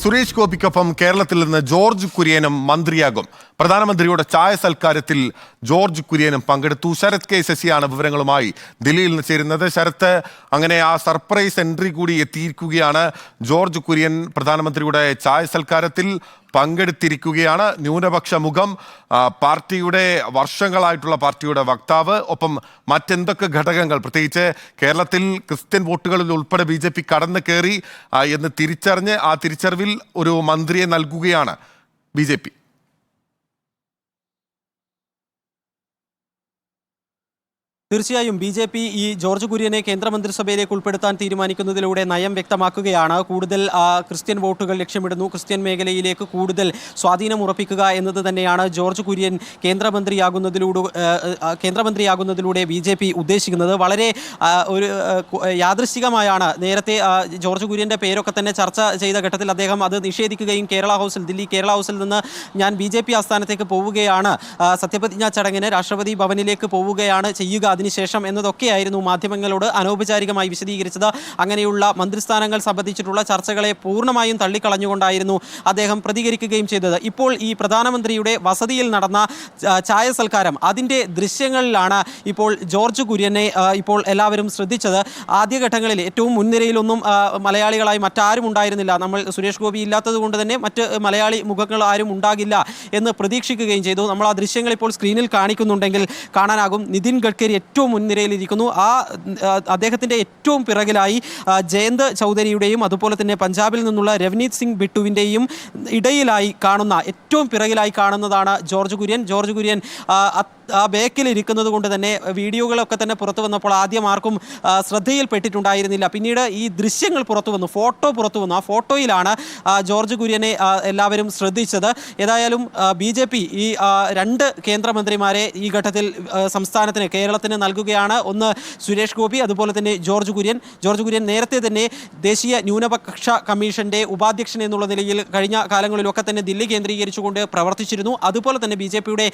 സുരേഷ് ഗോപിക്കൊപ്പം കേരളത്തിൽ നിന്ന് ജോർജ് കുര്യനും മന്ത്രിയാകും. പ്രധാനമന്ത്രിയുടെ ചായ സൽക്കാരത്തിൽ ജോർജ് കുര്യനും പങ്കെടുത്തു. ശരത് കെ ശശിയാണ് വിവരങ്ങളുമായി ദില്ലിയിൽ നിന്ന് ചേരുന്നത്. ശരത്ത്, അങ്ങനെ ആ സർപ്രൈസ് എൻട്രി കൂടി എത്തിയിരിക്കുകയാണ്. ജോർജ് കുര്യൻ പ്രധാനമന്ത്രിയുടെ ചായ സൽക്കാരത്തിൽ പങ്കെടുത്തിരിക്കുകയാണ്. ന്യൂനപക്ഷ മുഖം, പാർട്ടിയുടെ വർഷങ്ങളായിട്ടുള്ള പാർട്ടിയുടെ വക്താവ്, ഒപ്പം മറ്റെന്തൊക്കെ ഘടകങ്ങൾ, പ്രത്യേകിച്ച് കേരളത്തിൽ ക്രിസ്ത്യൻ വോട്ടുകളിൽ ഉൾപ്പെടെ BJP കടന്നു കയറി എന്ന് തിരിച്ചറിഞ്ഞ് ആ തിരിച്ചറിവിൽ ഒരു മന്ത്രിയെ നൽകുകയാണ് BJP. തീർച്ചയായും BJP ഈ ജോർജ് കുര്യനെ കേന്ദ്രമന്ത്രിസഭയിലേക്ക് ഉൾപ്പെടുത്താൻ തീരുമാനിക്കുന്നതിലൂടെ നയം വ്യക്തമാക്കുകയാണ്. കൂടുതൽ ക്രിസ്ത്യൻ വോട്ടുകൾ ലക്ഷ്യമിടുന്നു, ക്രിസ്ത്യൻ മേഖലയിലേക്ക് കൂടുതൽ സ്വാധീനം ഉറപ്പിക്കുക എന്നത് തന്നെയാണ് ജോർജ് കുര്യൻ കേന്ദ്രമന്ത്രിയാകുന്നതിലൂടെ BJP ഉദ്ദേശിക്കുന്നത്. വളരെ ഒരു യാദൃശ്ചികമായാണ് നേരത്തെ ജോർജ് കുര്യൻ്റെ പേരൊക്കെ തന്നെ ചർച്ച ചെയ്ത ഘട്ടത്തിൽ അദ്ദേഹം അത് നിഷേധിക്കുകയും ദില്ലി കേരള ഹൗസിൽ നിന്ന് ഞാൻ BJP ആസ്ഥാനത്തേക്ക് പോവുകയാണ്, സത്യപ്രതിജ്ഞാ ചടങ്ങിന് രാഷ്ട്രപതി ഭവനിലേക്ക് പോവുകയാണ് ചെയ്യുക അതിനുശേഷം എന്നതൊക്കെയായിരുന്നു മാധ്യമങ്ങളോട് അനൗപചാരികമായി വിശദീകരിച്ചത്. അങ്ങനെയുള്ള മന്ത്രിസ്ഥാനങ്ങൾ സംബന്ധിച്ചിട്ടുള്ള ചർച്ചകളെ പൂർണ്ണമായും തള്ളിക്കളഞ്ഞുകൊണ്ടായിരുന്നു അദ്ദേഹം പ്രതികരിക്കുകയും ചെയ്തത്. ഇപ്പോൾ ഈ പ്രധാനമന്ത്രിയുടെ വസതിയിൽ നടന്ന ചായ സൽക്കാരം, അതിൻ്റെ ദൃശ്യങ്ങളിലാണ് ഇപ്പോൾ ജോർജ് കുര്യനെ ഇപ്പോൾ എല്ലാവരും ശ്രദ്ധിച്ചത്. ആദ്യഘട്ടങ്ങളിൽ ഏറ്റവും മുൻനിരയിലൊന്നും മലയാളികളായി മറ്റാരും ഉണ്ടായിരുന്നില്ല. നമ്മൾ സുരേഷ് ഗോപി ഇല്ലാത്തത് കൊണ്ട് തന്നെ മറ്റ് മലയാളി മുഖങ്ങൾ ആരും ഉണ്ടാകില്ല എന്ന് പ്രതീക്ഷിക്കുകയും ചെയ്തു. നമ്മൾ ആ ദൃശ്യങ്ങൾ ഇപ്പോൾ സ്ക്രീനിൽ കാണിക്കുന്നുണ്ടെങ്കിൽ കാണാനാകും. നിതിൻ ഗഡ്കരി ഏറ്റവും മുൻനിരയിലിരിക്കുന്നു. അദ്ദേഹത്തിൻ്റെ ഏറ്റവും പിറകിലായി ജയന്ത് ചൗധരിയുടെയും അതുപോലെ തന്നെ പഞ്ചാബിൽ നിന്നുള്ള രവ്നീത് സിംഗ് ബിട്ടുവിൻ്റെയും ഇടയിലായി കാണുന്ന, ഏറ്റവും പിറകിലായി കാണുന്നതാണ് ജോർജ് കുര്യൻ. ആ ബേക്കിലിരിക്കുന്നത് കൊണ്ട് തന്നെ വീഡിയോകളൊക്കെ തന്നെ പുറത്തു വന്നപ്പോൾ ആദ്യം ആർക്കും ശ്രദ്ധയിൽപ്പെട്ടിട്ടുണ്ടായിരുന്നില്ല. പിന്നീട് ഈ ദൃശ്യങ്ങൾ ഫോട്ടോ പുറത്തു വന്നു. ആ ഫോട്ടോയിലാണ് ജോർജ് കുര്യനെ എല്ലാവരും ശ്രദ്ധിച്ചത്. ഏതായാലും BJP ഈ രണ്ട് കേന്ദ്രമന്ത്രിമാരെ ഈ ഘട്ടത്തിൽ സംസ്ഥാനത്തിന്, കേരളത്തിന് നൽകുകയാണ്. ഒന്ന് സുരേഷ് ഗോപി, അതുപോലെ തന്നെ ജോർജ് കുര്യൻ നേരത്തെ തന്നെ ദേശീയ ന്യൂനപക്ഷ കമ്മീഷന്റെ ഉപാധ്യക്ഷൻ എന്നുള്ള നിലയിൽ കഴിഞ്ഞ കാലങ്ങളിലൊക്കെ തന്നെ ദില്ലി കേന്ദ്രീകരിച്ചുകൊണ്ട് പ്രവർത്തിച്ചിരുന്നു. അതുപോലെ തന്നെ BJPയുടെ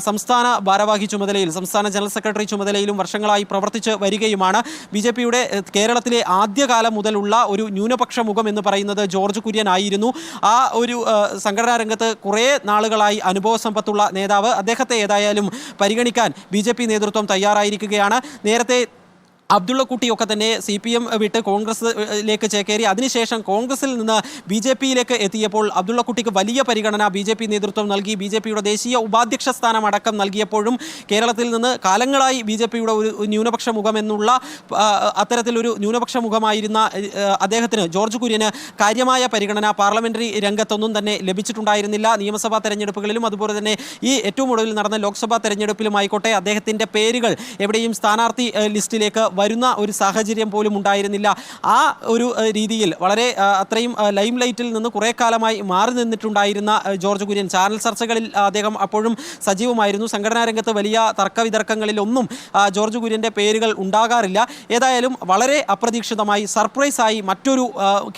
സംസ്ഥാന ഭാരവാഹി ചുമതലയിൽ, സംസ്ഥാന ജനറൽ സെക്രട്ടറി ചുമതലയിലും വർഷങ്ങളായി പ്രവർത്തിച്ച് വരികയുമാണ്. BJPയുടെ കേരളത്തിലെ ആദ്യകാലം മുതലുള്ള ഒരു ന്യൂനപക്ഷ മുഖം എന്ന് പറയുന്നത് ജോർജ് കുര്യൻ ആയിരുന്നു. ആ ഒരു സംഘടനാ രംഗത്ത് കുറേ നാളുകളായി അനുഭവ സമ്പത്തുള്ള നേതാവ്. അദ്ദേഹത്തെ ഏതായാലും പരിഗണിക്കാൻ BJP നേതൃത്വം തയ്യാറായിരിക്കുകയാണ്. നേരത്തെ അബ്ദുള്ള കുട്ടിയൊക്കെ തന്നെ CPM വിട്ട് കോൺഗ്രസിലേക്ക് ചേക്കേറി അതിനുശേഷം കോൺഗ്രസിൽ നിന്ന് BJPയിലേക്ക് എത്തിയപ്പോൾ അബ്ദുള്ള കുട്ടിക്ക് വലിയ പരിഗണന BJP നേതൃത്വം നൽകി. BJPയുടെ ദേശീയ ഉപാധ്യക്ഷ സ്ഥാനം അടക്കം നൽകിയപ്പോഴും കേരളത്തിൽ നിന്ന് കാലങ്ങളായി BJPയുടെ ഒരു ന്യൂനപക്ഷ മുഖം എന്നുള്ള അത്തരത്തിലൊരു ന്യൂനപക്ഷ മുഖമായിരുന്ന അദ്ദേഹത്തിന്, ജോർജ് കുര്യന്, കാര്യമായ പരിഗണന പാർലമെന്ററി രംഗത്തൊന്നും തന്നെ ലഭിച്ചിട്ടുണ്ടായിരുന്നില്ല. നിയമസഭാ തെരഞ്ഞെടുപ്പുകളിലും അതുപോലെ തന്നെ ഈ ഏറ്റവും ഒടുവിൽ നടന്ന ലോക്സഭാ തെരഞ്ഞെടുപ്പിലുമായിക്കോട്ടെ അദ്ദേഹത്തിൻ്റെ പേരുകൾ എവിടെയും സ്ഥാനാർത്ഥി ലിസ്റ്റിലേക്ക് വരുന്ന ഒരു സാഹചര്യം പോലും ഉണ്ടായിരുന്നില്ല. ആ ഒരു രീതിയിൽ വളരെ അത്രയും ലൈം ലൈറ്റിൽ നിന്ന് കുറേ കാലമായി മാറി നിന്നിട്ടുണ്ടായിരുന്ന ജോർജ് കുര്യൻ ചാനൽ ചർച്ചകളിൽ അദ്ദേഹം അപ്പോഴും സജീവമായിരുന്നു. സംഘടനാ രംഗത്ത് വലിയ തർക്കവിതർക്കങ്ങളിലൊന്നും ജോർജ് കുര്യൻ്റെ പേരുകൾ ഉണ്ടാകാറില്ല. ഏതായാലും വളരെ അപ്രതീക്ഷിതമായി, സർപ്രൈസായി മറ്റൊരു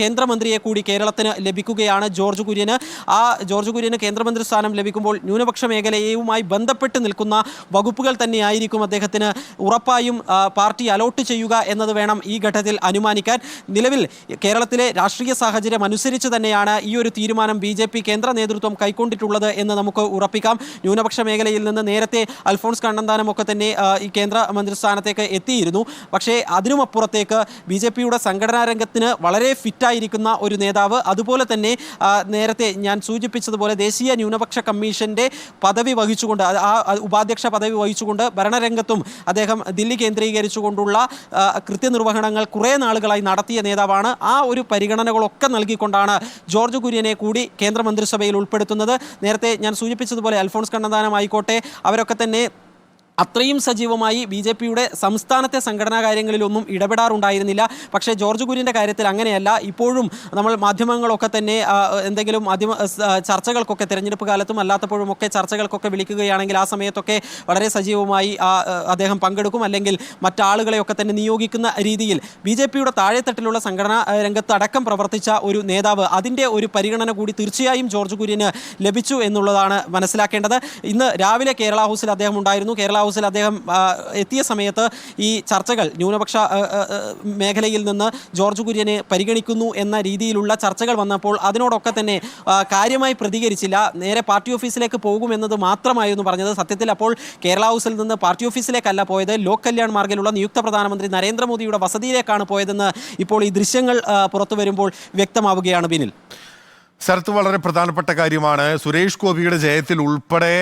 കേന്ദ്രമന്ത്രിയെ കൂടി കേരളത്തിന് ലഭിക്കുകയാണ് ജോർജ് കുര്യന്. ആ ജോർജ് കുര്യന് കേന്ദ്രമന്ത്രി സ്ഥാനം ലഭിക്കുമ്പോൾ ന്യൂനപക്ഷ മേഖലയുമായി ബന്ധപ്പെട്ട് നിൽക്കുന്ന വകുപ്പുകൾ തന്നെയായിരിക്കും അദ്ദേഹത്തിന് ഉറപ്പായും പാർട്ടി അലോട്ട് ചെയ്യുക എന്നത് വേണം ഈ ഘട്ടത്തിൽ അനുമാനിക്കാൻ. നിലവിൽ കേരളത്തിലെ രാഷ്ട്രീയ സാഹചര്യം അനുസരിച്ച് തന്നെയാണ് ഈ ഒരു തീരുമാനം BJP കേന്ദ്ര നേതൃത്വം കൈക്കൊണ്ടിട്ടുള്ളത് എന്ന് നമുക്ക് ഉറപ്പിക്കാം. ന്യൂനപക്ഷ മേഖലയിൽ നിന്ന് നേരത്തെ അൽഫോൺസ് കണ്ണന്താനമൊക്കെ തന്നെ ഈ കേന്ദ്ര മന്ത്രിസ്ഥാനത്തേക്ക് എത്തിയിരുന്നു. പക്ഷേ അതിനുമപ്പുറത്തേക്ക് BJPയുടെ സംഘടനാ രംഗത്തിന് വളരെ ഫിറ്റായിരിക്കുന്ന ഒരു നേതാവ്, അതുപോലെ തന്നെ നേരത്തെ ഞാൻ സൂചിപ്പിച്ചതുപോലെ ദേശീയ ന്യൂനപക്ഷ കമ്മീഷൻ്റെ പദവി വഹിച്ചുകൊണ്ട്, ആ ഉപാധ്യക്ഷ പദവി വഹിച്ചുകൊണ്ട് ഭരണരംഗത്തും അദ്ദേഹം ദില്ലി കേന്ദ്രീകരിച്ചുകൊണ്ടുള്ള കൃത്യനിർവഹണങ്ങൾ കുറേ നാളുകളായി നടത്തിയ നേതാവാണ്. ആ ഒരു പരിഗണനകളൊക്കെ നൽകിക്കൊണ്ടാണ് ജോർജ് കുര്യനെ കൂടി കേന്ദ്രമന്ത്രിസഭയിൽ ഉൾപ്പെടുത്തുന്നത്. നേരത്തെ ഞാൻ സൂചിപ്പിച്ചതുപോലെ അൽഫോൺസ് കണ്ണന്താനം ആയിക്കോട്ടെ, അവരൊക്കെ തന്നെ അത്രയും സജീവമായി BJPയുടെ സംസ്ഥാനത്തെ സംഘടനാ കാര്യങ്ങളിലൊന്നും ഇടപെടാറുണ്ടായിരുന്നില്ല. പക്ഷേ ജോർജ് കുര്യൻ്റെ കാര്യത്തിൽ അങ്ങനെയല്ല. ഇപ്പോഴും നമ്മൾ മാധ്യമങ്ങളൊക്കെ തന്നെ എന്തെങ്കിലും ചർച്ചകൾക്കൊക്കെ, തെരഞ്ഞെടുപ്പ് കാലത്തും അല്ലാത്തപ്പോഴുമൊക്കെ ചർച്ചകൾക്കൊക്കെ വിളിക്കുകയാണെങ്കിൽ ആ സമയത്തൊക്കെ വളരെ സജീവമായി അദ്ദേഹം പങ്കെടുക്കും. അല്ലെങ്കിൽ മറ്റാളുകളെയൊക്കെ തന്നെ നിയോഗിക്കുന്ന രീതിയിൽ BJPയുടെ താഴെത്തട്ടിലുള്ള സംഘടനാ രംഗത്ത് അടക്കം പ്രവർത്തിച്ച ഒരു നേതാവ്, അതിൻ്റെ ഒരു പരിഗണന കൂടി തീർച്ചയായും ജോർജ് കുര്യന് ലഭിച്ചു എന്നുള്ളതാണ് മനസ്സിലാക്കേണ്ടത്. ഇന്ന് രാവിലെ കേരള ഹൗസിൽ അദ്ദേഹം ഉണ്ടായിരുന്നു. കേരള ഹൗസിൽ അദ്ദേഹം എത്തിയ സമയത്ത് ഈ ചർച്ചകൾ ന്യൂനപക്ഷ മേഖലയിൽ നിന്ന് ജോർജ് കുര്യനെ പരിഗണിക്കുന്നു എന്ന രീതിയിലുള്ള ചർച്ചകൾ വന്നപ്പോൾ അതിനോടൊക്കെ തന്നെ കാര്യമായി പ്രതികരിച്ചില്ല. നേരെ പാർട്ടി ഓഫീസിലേക്ക് പോകുമെന്നത് മാത്രമായിരുന്നു പറഞ്ഞത്. സത്യത്തിൽ അപ്പോൾ കേരള ഹൗസിൽ നിന്ന് പാർട്ടി ഓഫീസിലേക്കല്ല പോയത്, ലോക് കല്യാൺ മാർഗിലുള്ള നിയുക്ത പ്രധാനമന്ത്രി നരേന്ദ്രമോദിയുടെ വസതിയിലേക്കാണ് പോയതെന്ന് ഇപ്പോൾ ഈ ദൃശ്യങ്ങൾ പുറത്തു വരുമ്പോൾ വ്യക്തമാവുകയാണ്. ബിനിൽ, ശരത്ത്, വളരെ പ്രധാനപ്പെട്ട കാര്യമാണ്. സുരേഷ് ഗോപിയുടെ ജയത്തിൽ ഉൾപ്പെടെ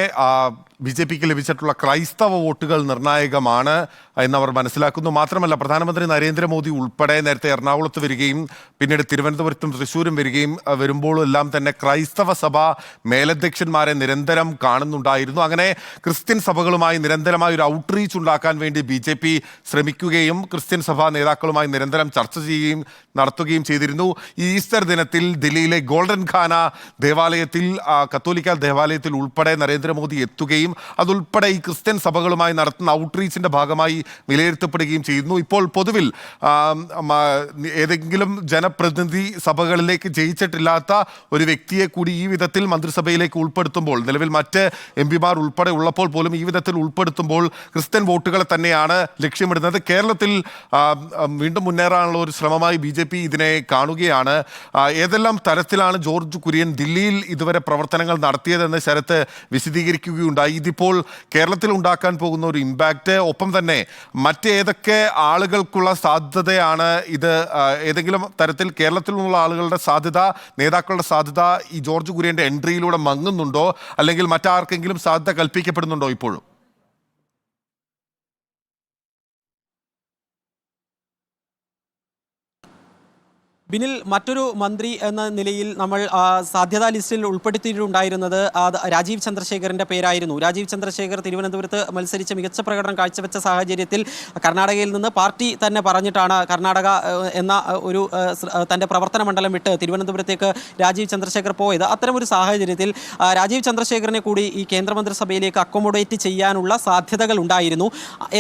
BJPക്ക് ലഭിച്ചിട്ടുള്ള ക്രൈസ്തവ വോട്ടുകൾ നിർണായകമാണ് എന്നവർ മനസ്സിലാക്കുന്നു. മാത്രമല്ല, പ്രധാനമന്ത്രി നരേന്ദ്രമോദി ഉൾപ്പെടെ നേരത്തെ എറണാകുളത്ത് വരികയും പിന്നീട് തിരുവനന്തപുരത്തും തൃശ്ശൂരും വരുമ്പോഴും എല്ലാം തന്നെ ക്രൈസ്തവ സഭ മേലധ്യക്ഷന്മാരെ നിരന്തരം കാണുന്നുണ്ടായിരുന്നു. അങ്ങനെ ക്രിസ്ത്യൻ സഭകളുമായി നിരന്തരമായ ഒരു ഔട്ട്റീച്ച് ഉണ്ടാക്കാൻ വേണ്ടി BJP ശ്രമിക്കുകയും ക്രിസ്ത്യൻ സഭാ നേതാക്കളുമായി നിരന്തരം ചർച്ച ചെയ്യുകയും നടത്തുകയും ചെയ്തിരുന്നു. ഈ ഈസ്റ്റർ ദിനത്തിൽ ദില്ലിയിലെ ഗോൾഡൻ ഖാന ദേവാലയത്തിൽ, കത്തോലിക്ക ദേവാലയത്തിൽ ഉൾപ്പെടെ നരേന്ദ്രമോദി എത്തുകയും അതുൾപ്പെടെ ഈ ക്രിസ്ത്യൻ സഭകളുമായി നടത്തുന്ന ഔട്ട്റീച്ചിന്റെ ഭാഗമായി വിലയിരുത്തപ്പെടുകയും ചെയ്യുന്നു. ഇപ്പോൾ പൊതുവിൽ ഏതെങ്കിലും ജനപ്രതിനിധി സഭകളിലേക്ക് ജയിച്ചിട്ടില്ലാത്ത ഒരു വ്യക്തിയെ കൂടി ഈ വിധത്തിൽ മന്ത്രിസഭയിലേക്ക് ഉൾപ്പെടുത്തുമ്പോൾ, നിലവിൽ മറ്റ് MP-മാർ ഉൾപ്പെടെ ഉള്ളപ്പോൾ പോലും ഈ വിധത്തിൽ ഉൾപ്പെടുത്തുമ്പോൾ ക്രിസ്ത്യൻ വോട്ടുകളെ തന്നെയാണ് ലക്ഷ്യമിടുന്നത്. കേരളത്തിൽ വീണ്ടും മുന്നേറാനുള്ള ഒരു ശ്രമമായി BJP ഇതിനെ കാണുകയാണ്. ഏതെല്ലാം തരത്തിലാണ് ജോർജ് കുര്യൻ ദില്ലിയിൽ ഇതുവരെ പ്രവർത്തനങ്ങൾ നടത്തിയതെന്ന് ശരത്ത് വിശദീകരിക്കുകയുണ്ടായി. ഇതിപ്പോൾ കേരളത്തിൽ ഉണ്ടാക്കാൻ പോകുന്ന ഒരു ഇമ്പാക്റ്റ്, ഒപ്പം തന്നെ മറ്റേതൊക്കെ ആളുകൾക്കുള്ള സാധ്യതയാണ് ഇത്, ഏതെങ്കിലും തരത്തിൽ കേരളത്തിലുള്ള ആളുകളുടെ സാധ്യത, നേതാക്കളുടെ സാധ്യത ഈ ജോർജ് കുര്യന്റെ എൻട്രിയിലൂടെ മങ്ങുന്നുണ്ടോ, അല്ലെങ്കിൽ മറ്റാർക്കെങ്കിലും സാധ്യത കൽപ്പിക്കപ്പെടുന്നുണ്ടോ ഇപ്പോഴും? ബിനിൽ, മറ്റൊരു മന്ത്രി എന്ന നിലയിൽ നമ്മൾ സാധ്യതാ ലിസ്റ്റിൽ ഉൾപ്പെടുത്തിയിട്ടുണ്ടായിരുന്നത് രാജീവ് ചന്ദ്രശേഖറിൻ്റെ പേരായിരുന്നു. രാജീവ് ചന്ദ്രശേഖർ തിരുവനന്തപുരത്ത് മത്സരിച്ച് മികച്ച പ്രകടനം കാഴ്ചവെച്ച സാഹചര്യത്തിൽ കർണാടകയിൽ നിന്ന് പാർട്ടി തന്നെ പറഞ്ഞിട്ടാണ് കർണാടക എന്ന ഒരു തൻ്റെ പ്രവർത്തന മണ്ഡലം വിട്ട് തിരുവനന്തപുരത്തേക്ക് രാജീവ് ചന്ദ്രശേഖർ പോയത്. അത്തരമൊരു സാഹചര്യത്തിൽ രാജീവ് ചന്ദ്രശേഖറിനെ കൂടി ഈ കേന്ദ്രമന്ത്രിസഭയിലേക്ക് അക്കോമഡേറ്റ് ചെയ്യാനുള്ള സാധ്യതകൾ ഉണ്ടായിരുന്നു.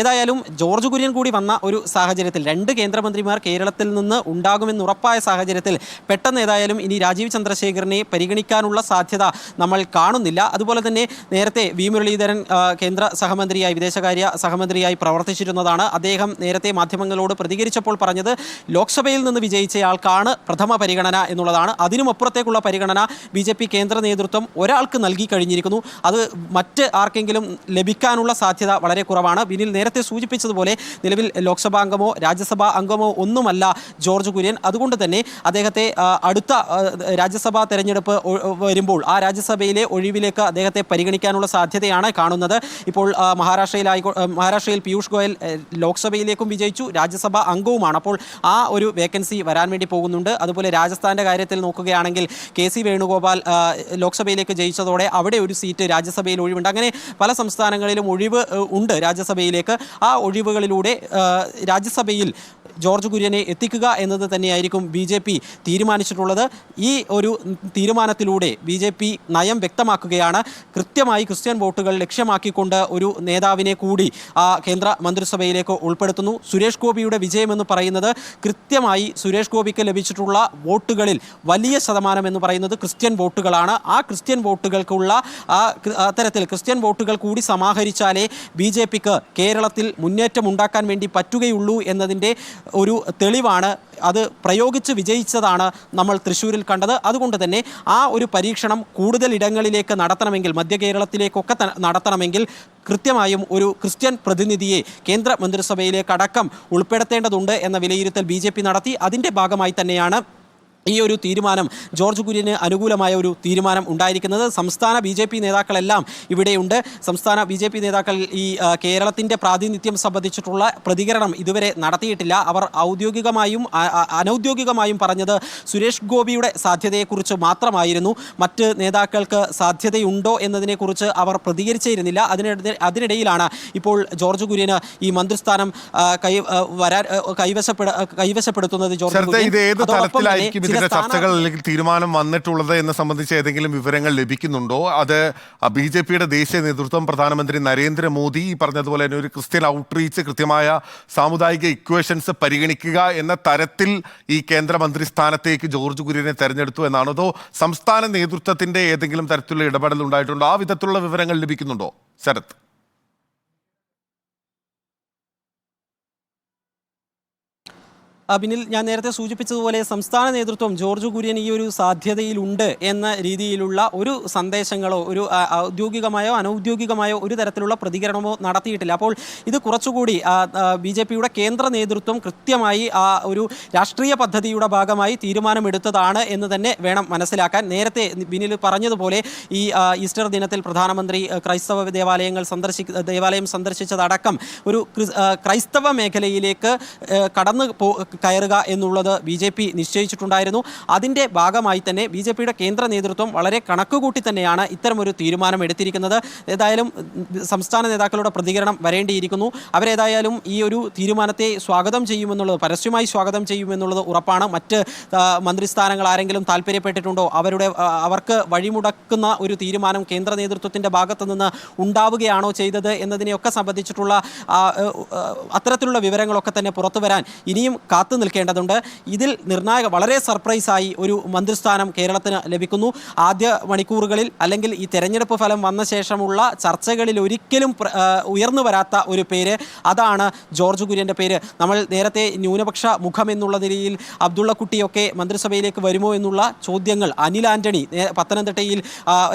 ഏതായാലും ജോർജ് കുര്യൻ കൂടി വന്ന ഒരു സാഹചര്യത്തിൽ 2 കേന്ദ്രമന്ത്രിമാർ കേരളത്തിൽ നിന്ന് ഉണ്ടാകുമെന്ന് ഉറപ്പായ സാഹചര്യത്തിൽ പെട്ടെന്ന് ഏതായാലും ഇനി രാജീവ് ചന്ദ്രശേഖറിനെ പരിഗണിക്കാനുള്ള സാധ്യത നമ്മൾ കാണുന്നില്ല. അതുപോലെ തന്നെ നേരത്തെ വി മുരളീധരൻ കേന്ദ്ര സഹമന്ത്രിയായി, വിദേശകാര്യ സഹമന്ത്രിയായി പ്രവർത്തിച്ചിരുന്നതാണ്. അദ്ദേഹം നേരത്തെ മാധ്യമങ്ങളോട് പ്രതികരിച്ചപ്പോൾ പറഞ്ഞത് ലോക്സഭയിൽ നിന്ന് വിജയിച്ചയാൾക്കാണ് പ്രഥമ പരിഗണന എന്നുള്ളതാണ്. അതിനുമപ്പുറത്തേക്കുള്ള പരിഗണന BJP കേന്ദ്ര നേതൃത്വം ഒരാൾക്ക് നൽകി കഴിഞ്ഞിരിക്കുന്നു. അത് മറ്റ് ആർക്കെങ്കിലും ലഭിക്കാനുള്ള സാധ്യത വളരെ കുറവാണ്. ബിനിൽ നേരത്തെ സൂചിപ്പിച്ചതുപോലെ നിലവിൽ ലോക്സഭാ അംഗമോ രാജ്യസഭാ അംഗമോ ഒന്നുമല്ല ജോർജ് കുര്യൻ. അതുകൊണ്ട് തന്നെ അദ്ദേഹത്തെ അടുത്ത രാജ്യസഭാ തെരഞ്ഞെടുപ്പ് വരുമ്പോൾ ആ രാജ്യസഭയിലെ ഒഴിവിലേക്ക് അദ്ദേഹത്തെ പരിഗണിക്കാനുള്ള സാധ്യതയാണ് കാണുന്നത്. ഇപ്പോൾ മഹാരാഷ്ട്രയിൽ പീയൂഷ് ഗോയൽ ലോക്സഭയിലേക്കും വിജയിച്ചു, രാജ്യസഭാ അംഗവുമാണ്. അപ്പോൾ ആ ഒരു വേക്കൻസി വരാൻ വേണ്ടി പോകുന്നുണ്ട്. അതുപോലെ രാജസ്ഥാൻ്റെ കാര്യത്തിൽ നോക്കുകയാണെങ്കിൽ KC വേണുഗോപാൽ ലോക്സഭയിലേക്ക് ജയിച്ചതോടെ അവിടെ ഒരു സീറ്റ് രാജ്യസഭയിൽ ഒഴിവുണ്ട്. അങ്ങനെ പല സംസ്ഥാനങ്ങളിലും ഒഴിവ് ഉണ്ട് രാജ്യസഭയിലേക്ക്. ആ ഒഴിവുകളിലൂടെ രാജ്യസഭയിൽ ജോർജ് കുര്യനെ എത്തിക്കുക എന്നത് തന്നെയായിരിക്കും BJP തീരുമാനിച്ചിട്ടുള്ളത്. ഈ ഒരു തീരുമാനത്തിലൂടെ BJP നയം വ്യക്തമാക്കുകയാണ്. കൃത്യമായി ക്രിസ്ത്യൻ വോട്ടുകൾ ലക്ഷ്യമാക്കിക്കൊണ്ട് ഒരു നേതാവിനെ കൂടി കേന്ദ്ര മന്ത്രിസഭയിലേക്ക് ഉൾപ്പെടുത്തുന്നു. സുരേഷ് ഗോപിയുടെ വിജയമെന്ന് പറയുന്നത് കൃത്യമായി സുരേഷ് ഗോപിക്ക് ലഭിച്ചിട്ടുള്ള വോട്ടുകളിൽ വലിയ ശതമാനം എന്ന് പറയുന്നത് ക്രിസ്ത്യൻ വോട്ടുകളാണ്. ആ ക്രിസ്ത്യൻ വോട്ടുകൾക്കുള്ള അത്തരത്തിൽ ക്രിസ്ത്യൻ വോട്ടുകൾ കൂടി സമാഹരിച്ചാലേ BJPക്ക് കേരളത്തിൽ മുന്നേറ്റം ഉണ്ടാക്കാൻ വേണ്ടി പറ്റുകയുള്ളൂ എന്നതിൻ്റെ ഒരു തെളിവാണ്. അത് പ്രയോഗിച്ച് വിജയിച്ചതാണ് നമ്മൾ തൃശ്ശൂരിൽ കണ്ടത്. അതുകൊണ്ട് തന്നെ ആ ഒരു പരീക്ഷണം കൂടുതൽ ഇടങ്ങളിലേക്ക് നടത്തണമെങ്കിൽ, മധ്യ കേരളത്തിലേക്കൊക്കെ നടത്തണമെങ്കിൽ കൃത്യമായും ഒരു ക്രിസ്ത്യൻ പ്രതിനിധിയെ കേന്ദ്ര മന്ത്രിസഭയിലേക്ക് അടക്കം ഉൾപ്പെടുത്തേണ്ടതുണ്ട് എന്ന വിലയിരുത്തൽ BJP നടത്തി. അതിൻ്റെ ഭാഗമായി തന്നെയാണ് ഈ ഒരു തീരുമാനം, ജോർജ് കുര്യന് അനുകൂലമായ ഒരു തീരുമാനം ഉണ്ടായിരിക്കുന്നത്. സംസ്ഥാന BJP നേതാക്കളെല്ലാം ഇവിടെയുണ്ട്. സംസ്ഥാന BJP നേതാക്കൾ ഈ കേരളത്തിൻ്റെ പ്രാതിനിധ്യം സംബന്ധിച്ചിട്ടുള്ള പ്രതികരണം ഇതുവരെ നടത്തിയിട്ടില്ല. അവർ ഔദ്യോഗികമായും അനൗദ്യോഗികമായും പറഞ്ഞത് സുരേഷ് ഗോപിയുടെ സാധ്യതയെക്കുറിച്ച് മാത്രമായിരുന്നു. മറ്റ് നേതാക്കൾക്ക് സാധ്യതയുണ്ടോ എന്നതിനെക്കുറിച്ച് അവർ പ്രതികരിച്ചിരുന്നില്ല. അതിനിടയിലാണ് ഇപ്പോൾ ജോർജ് കുര്യന് ഈ മന്ത്രിസ്ഥാനം കൈവശപ്പെടുത്തുന്നത്. ജോർജ് കുര്യൻ ഇതിന്റെ ചർച്ചകൾ അല്ലെങ്കിൽ തീരുമാനം വന്നിട്ടുള്ളത് എന്ന് സംബന്ധിച്ച് ഏതെങ്കിലും വിവരങ്ങൾ ലഭിക്കുന്നുണ്ടോ? അത് BJPയുടെ ദേശീയ നേതൃത്വം, പ്രധാനമന്ത്രി നരേന്ദ്രമോദി പറഞ്ഞതുപോലെ തന്നെ ഒരു ക്രിസ്ത്യൻ ഔട്ട്റീച്ച്, കൃത്യമായ സാമുദായിക ഇക്വേഷൻസ് പരിഗണിക്കുക എന്ന തരത്തിൽ ഈ കേന്ദ്രമന്ത്രി സ്ഥാനത്തേക്ക് ജോർജ് കുര്യനെ തെരഞ്ഞെടുത്തു എന്നാണോ, അതോ സംസ്ഥാന നേതൃത്വത്തിന്റെ ഏതെങ്കിലും തരത്തിലുള്ള ഇടപെടൽ ഉണ്ടായിട്ടുണ്ടോ? ആ വിധത്തിലുള്ള വിവരങ്ങൾ ലഭിക്കുന്നുണ്ടോ ശരത്? ബിനിൽ, ഞാൻ നേരത്തെ സൂചിപ്പിച്ചതുപോലെ സംസ്ഥാന നേതൃത്വം ജോർജ് കുര്യൻ ഈ ഒരു സാധ്യതയിലുണ്ട് എന്ന രീതിയിലുള്ള ഒരു സന്ദേശങ്ങളോ ഒരു ഔദ്യോഗികമായോ അനൗദ്യോഗികമായോ ഒരു തരത്തിലുള്ള പ്രതികരണമോ നടത്തിയിട്ടില്ല. അപ്പോൾ ഇത് കുറച്ചുകൂടി BJPയുടെ കേന്ദ്ര നേതൃത്വം കൃത്യമായി ഒരു രാഷ്ട്രീയ പദ്ധതിയുടെ ഭാഗമായി തീരുമാനമെടുത്തതാണ് എന്ന് തന്നെ വേണം മനസ്സിലാക്കാൻ. നേരത്തെ ബിനിൽ പറഞ്ഞതുപോലെ ഈ ഈസ്റ്റർ ദിനത്തിൽ പ്രധാനമന്ത്രി ക്രൈസ്തവ ദേവാലയം സന്ദർശിച്ചതടക്കം ഒരു ക്രൈസ്തവ മേഖലയിലേക്ക് കയറുക എന്നുള്ളത് BJP നിശ്ചയിച്ചിട്ടുണ്ടായിരുന്നു. അതിൻ്റെ ഭാഗമായി തന്നെ BJPയുടെ കേന്ദ്ര നേതൃത്വം വളരെ കണക്കുകൂട്ടി തന്നെയാണ് ഇത്തരമൊരു തീരുമാനം എടുത്തിരിക്കുന്നത്. ഏതായാലും സംസ്ഥാന നേതാക്കളുടെ പ്രതികരണം വരേണ്ടിയിരിക്കുന്നു. അവരേതായാലും ഈ ഒരു തീരുമാനത്തെ സ്വാഗതം ചെയ്യുമെന്നുള്ളത്, പരസ്യമായി സ്വാഗതം ചെയ്യുമെന്നുള്ളത് ഉറപ്പാണ്. മറ്റ് മന്ത്രിസ്ഥാനങ്ങൾ ആരെങ്കിലും താല്പര്യപ്പെട്ടിട്ടുണ്ടോ, അവർക്ക് വഴിമുടക്കുന്ന ഒരു തീരുമാനം കേന്ദ്ര നേതൃത്വത്തിൻ്റെ ഭാഗത്തു നിന്ന് ഉണ്ടാവുകയാണോ ചെയ്തത് എന്നതിനെയൊക്കെ സംബന്ധിച്ചിട്ടുള്ള അത്തരത്തിലുള്ള വിവരങ്ങളൊക്കെ തന്നെ പുറത്തു വരാൻ ഇനിയും കാത്തു നിൽക്കേണ്ടതുണ്ട്. ഇതിൽ വളരെ സർപ്രൈസായി ഒരു മന്ത്രിസ്ഥാനം കേരളത്തിന് ലഭിക്കുന്നു. ആദ്യ മണിക്കൂറുകളിൽ അല്ലെങ്കിൽ ഈ തെരഞ്ഞെടുപ്പ് ഫലം വന്ന ശേഷമുള്ള ചർച്ചകളിൽ ഒരിക്കലും ഉയർന്നു വരാത്ത ഒരു പേര്, അതാണ് ജോർജ് കുര്യൻ്റെ പേര്. നമ്മൾ നേരത്തെ ന്യൂനപക്ഷ മുഖം എന്നുള്ള നിലയിൽ അബ്ദുള്ളക്കുട്ടിയൊക്കെ മന്ത്രിസഭയിലേക്ക് വരുമോ എന്നുള്ള ചോദ്യങ്ങൾ, അനിൽ ആന്റണി പത്തനംതിട്ടയിൽ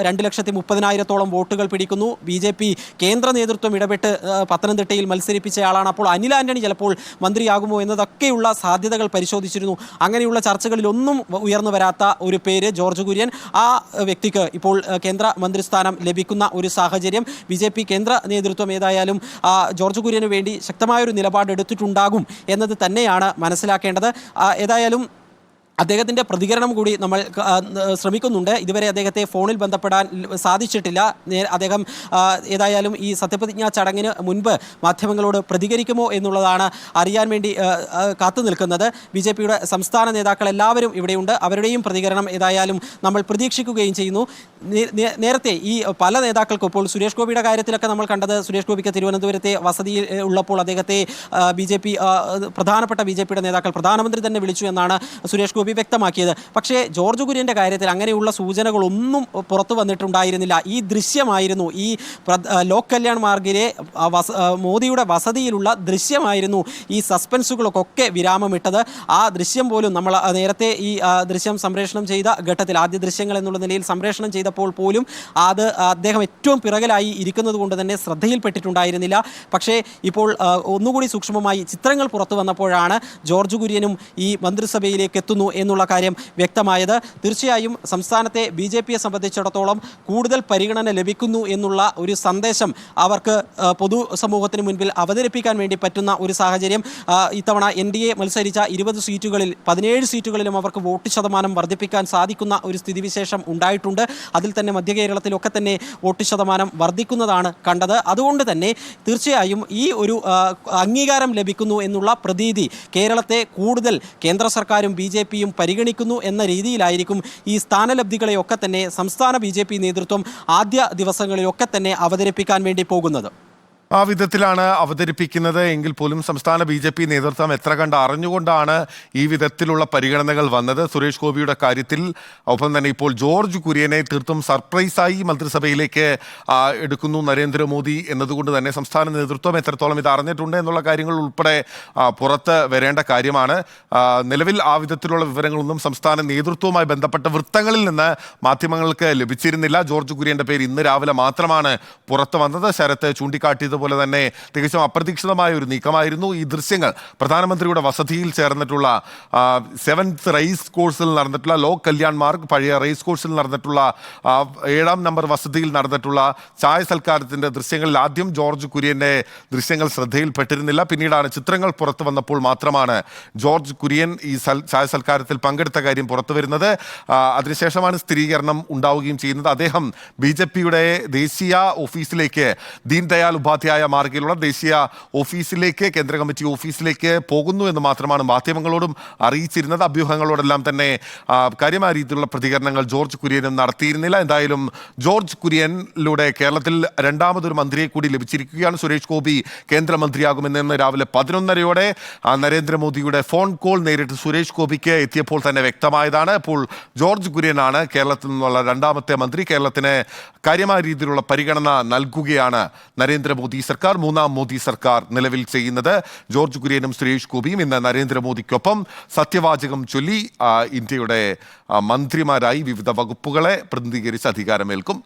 2,30,000-ഓളം വോട്ടുകൾ പിടിക്കുന്നു. BJP കേന്ദ്ര നേതൃത്വം ഇടപെട്ട് പത്തനംതിട്ടയിൽ മത്സരിപ്പിച്ചയാളാണ്. അപ്പോൾ അനിൽ ആന്റണി ചിലപ്പോൾ മന്ത്രിയാകുമോ എന്നതൊക്കെയുള്ള സാധ്യതകൾ പരിശോധിച്ചിരുന്നു. അങ്ങനെയുള്ള ചർച്ചകളിലൊന്നും ഉയർന്നു വരാത്ത ഒരു പേര് ജോർജ് കുര്യൻ. ആ വ്യക്തിക്ക് ഇപ്പോൾ കേന്ദ്ര മന്ത്രിസ്ഥാനം ലഭിക്കുന്ന ഒരു സാഹചര്യം. BJP കേന്ദ്ര നേതൃത്വം ഏതായാലും ജോർജ് കുര്യന് വേണ്ടി ശക്തമായൊരു നിലപാടെടുത്തിട്ടുണ്ടാകും എന്നത് തന്നെയാണ് മനസ്സിലാക്കേണ്ടത്. ഏതായാലും അദ്ദേഹത്തിൻ്റെ പ്രതികരണം കൂടി നമ്മൾ ശ്രമിക്കുന്നുണ്ട്. ഇതുവരെ അദ്ദേഹത്തെ ഫോണിൽ ബന്ധപ്പെടാൻ സാധിച്ചിട്ടില്ല. അദ്ദേഹം ഏതായാലും ഈ സത്യപ്രതിജ്ഞാ ചടങ്ങിന് മുൻപ് മാധ്യമങ്ങളോട് പ്രതികരിക്കുമോ എന്നുള്ളതാണ് അറിയാൻ വേണ്ടി കാത്തു നിൽക്കുന്നത്. BJPയുടെ സംസ്ഥാന നേതാക്കൾ എല്ലാവരും ഇവിടെയുണ്ട്. അവരുടെയും പ്രതികരണം ഏതായാലും നമ്മൾ പ്രതീക്ഷിക്കുകയും ചെയ്യുന്നു. നേരത്തെ ഈ പല നേതാക്കൾക്കും, ഇപ്പോൾ സുരേഷ് ഗോപിയുടെ കാര്യത്തിലൊക്കെ നമ്മൾ കണ്ടത്, സുരേഷ് ഗോപിക്ക് തിരുവനന്തപുരത്തെ വസതിയിൽ ഉള്ളപ്പോൾ അദ്ദേഹത്തെ പ്രധാനപ്പെട്ട BJPയുടെ നേതാക്കൾ പ്രധാനമന്ത്രി തന്നെ വിളിച്ചു എന്നാണ് സുരേഷ് ഗോപി വ്യക്തമാക്കിയത്. പക്ഷേ ജോർജ് കുര്യൻ്റെ കാര്യത്തിൽ അങ്ങനെയുള്ള സൂചനകളൊന്നും പുറത്തു വന്നിട്ടുണ്ടായിരുന്നില്ല. ഈ ദൃശ്യമായിരുന്നു, ഈ ലോക് കല്യാൺ മാർഗിലെ മോദിയുടെ വസതിയിലുള്ള ദൃശ്യമായിരുന്നു ഈ സസ്പെൻസുകൾക്കൊക്കെ വിരാമമിട്ടത്. ആ ദൃശ്യം പോലും നമ്മൾ നേരത്തെ ഈ ദൃശ്യം സംപ്രേഷണം ചെയ്ത ഘട്ടത്തിൽ, ആദ്യ ദൃശ്യങ്ങൾ എന്നുള്ള നിലയിൽ സംപ്രേഷണം ചെയ്തപ്പോൾ പോലും അത് അദ്ദേഹം ഏറ്റവും പിറകിലായി ഇരിക്കുന്നത് കൊണ്ട് തന്നെ ശ്രദ്ധയിൽപ്പെട്ടിട്ടുണ്ടായിരുന്നില്ല. പക്ഷേ ഇപ്പോൾ ഒന്നുകൂടി സൂക്ഷ്മമായി ചിത്രങ്ങൾ പുറത്തു വന്നപ്പോഴാണ് ജോർജ് കുര്യനും ഈ മന്ത്രിസഭയിലേക്ക് എത്തുന്നു എന്നുള്ള കാര്യം വ്യക്തമായത്. തീർച്ചയായും സംസ്ഥാനത്തെ BJPയെ സംബന്ധിച്ചിടത്തോളം കൂടുതൽ പരിഗണന ലഭിക്കുന്നു എന്നുള്ള ഒരു സന്ദേശം അവർക്ക് പൊതുസമൂഹത്തിന് മുൻപിൽ അവതരിപ്പിക്കാൻ വേണ്ടി പറ്റുന്ന ഒരു സാഹചര്യം. ഇത്തവണ NDA മത്സരിച്ച 20 സീറ്റുകളിൽ 17 സീറ്റുകളിലും അവർക്ക് വോട്ട് ശതമാനം വർദ്ധിപ്പിക്കാൻ സാധിക്കുന്ന ഒരു സ്ഥിതിവിശേഷം ഉണ്ടായിട്ടുണ്ട്. അതിൽ തന്നെ മധ്യ കേരളത്തിലൊക്കെ തന്നെ വോട്ട് ശതമാനം വർദ്ധിക്കുന്നതാണ് കണ്ടത്. അതുകൊണ്ട് തന്നെ തീർച്ചയായും ഈ ഒരു അംഗീകാരം ലഭിക്കുന്നു എന്നുള്ള പ്രതീതി കേരളത്തെ കൂടുതൽ കേന്ദ്ര സർക്കാരും BJPയും പരിഗണിക്കുന്നു എന്ന രീതിയിലായിരിക്കും ഈ സ്ഥാനലബ്ധികളെയൊക്കെ തന്നെ സംസ്ഥാന BJP നേതൃത്വം ആദ്യ ദിവസങ്ങളിലൊക്കെ തന്നെ അവതരിപ്പിക്കാൻ വേണ്ടി പോകുന്നത്. ആ വിധത്തിലാണ് അവതരിപ്പിക്കുന്നത് എങ്കിൽ പോലും സംസ്ഥാന BJP നേതൃത്വം എത്ര കണ്ട് അറിഞ്ഞുകൊണ്ടാണ് ഈ വിധത്തിലുള്ള പരിഗണനകൾ വന്നത് സുരേഷ് ഗോപിയുടെ കാര്യത്തിൽ. ഒപ്പം തന്നെ ഇപ്പോൾ ജോർജ് കുര്യനെ തീർത്തും സർപ്രൈസായി മന്ത്രിസഭയിലേക്ക് എടുക്കുന്നു നരേന്ദ്രമോദി എന്നതുകൊണ്ട് തന്നെ സംസ്ഥാന നേതൃത്വം എത്രത്തോളം ഇത് അറിഞ്ഞിട്ടുണ്ട് എന്നുള്ള കാര്യങ്ങൾ ഉൾപ്പെടെ പുറത്ത് വരേണ്ട കാര്യമാണ്. നിലവിൽ ആ വിധത്തിലുള്ള വിവരങ്ങളൊന്നും സംസ്ഥാന നേതൃത്വവുമായി ബന്ധപ്പെട്ട വൃത്തങ്ങളിൽ നിന്ന് മാധ്യമങ്ങൾക്ക് ലഭിച്ചിരുന്നില്ല. ജോർജ് കുര്യൻ്റെ പേര് ഇന്ന് രാവിലെ മാത്രമാണ് പുറത്ത് വന്നത്. ശരത്ത് ചൂണ്ടിക്കാട്ടിയത് പോലെ തന്നെ തികച്ചും അപ്രതീക്ഷിതമായ ഒരു നീക്കമായിരുന്നു. ഈ ദൃശ്യങ്ങൾ പ്രധാനമന്ത്രിയുടെ വസതിയിൽ ചേർന്നിട്ടുള്ള 7th റേസ് കോഴ്സിൽ നടന്നിട്ടുള്ള ലോക് കല്യാൺ മാർഗ്, പഴയ റേസ് കോഴ്സിൽ നടന്നിട്ടുള്ള 7ാം നമ്പർ വസതിയിൽ നടന്നിട്ടുള്ള ചായ സൽക്കാരത്തിൻ്റെ ദൃശ്യങ്ങളിൽ ആദ്യം ജോർജ് കുര്യൻ്റെ ദൃശ്യങ്ങൾ ശ്രദ്ധയിൽപ്പെട്ടിരുന്നില്ല. പിന്നീടാണ് ചിത്രങ്ങൾ പുറത്തു വന്നപ്പോൾ മാത്രമാണ് ജോർജ് കുര്യൻ ഈ ചായ സൽക്കാരത്തിൽ പങ്കെടുത്ത കാര്യം പുറത്തു വരുന്നത്. അതിനുശേഷമാണ് സ്ഥിരീകരണം ഉണ്ടാവുകയും ചെയ്യുന്നത്. അദ്ദേഹം BJPയുടെ ദേശീയ ഓഫീസിലേക്ക്, ദീൻ ദയാൽ ഉപാധ്യായ മാർഗിലുള്ള ദേശീയ ഓഫീസിലേക്ക്, കേന്ദ്ര കമ്മിറ്റി ഓഫീസിലേക്ക് പോകുന്നു എന്ന് മാത്രമാണ് മാധ്യമങ്ങളോടും അറിയിച്ചിരുന്നത്. അഭ്യൂഹങ്ങളോടെല്ലാം തന്നെ കാര്യമായ രീതിയിലുള്ള പ്രതികരണങ്ങൾ ജോർജ് കുര്യനും നടത്തിയിരുന്നില്ല. എന്തായാലും ജോർജ് കുര്യനിലൂടെ കേരളത്തിൽ രണ്ടാമതൊരു മന്ത്രിയെ കൂടി ലഭിച്ചിരിക്കുകയാണ്. സുരേഷ് ഗോപി കേന്ദ്രമന്ത്രിയാകുമെന്ന് രാവിലെ 11:30 നരേന്ദ്രമോദിയുടെ ഫോൺ കോൾ നേരിട്ട് സുരേഷ് ഗോപിക്ക് എത്തിയപ്പോൾ തന്നെ വ്യക്തമായതാണ്. അപ്പോൾ ജോർജ് കുര്യനാണ് കേരളത്തിൽ നിന്നുള്ള രണ്ടാമത്തെ മന്ത്രി. കേരളത്തിന് കാര്യമായ രീതിയിലുള്ള പരിഗണന നൽകുകയാണ് നരേന്ദ്രമോദി മോദി സർക്കാർ, മൂന്നാം മോദി സർക്കാർ നിലവിൽ ചെയ്യുന്നത്. ജോർജ് കുര്യനും സുരേഷ് ഗോപിയും ഇന്ന് നരേന്ദ്രമോദിക്കൊപ്പം സത്യവാചകം ചൊല്ലി ഇന്ത്യയുടെ മന്ത്രിമാരായി വിവിധ വകുപ്പുകളെ പ്രതിനിധീകരിച്ച് അധികാരമേൽക്കും.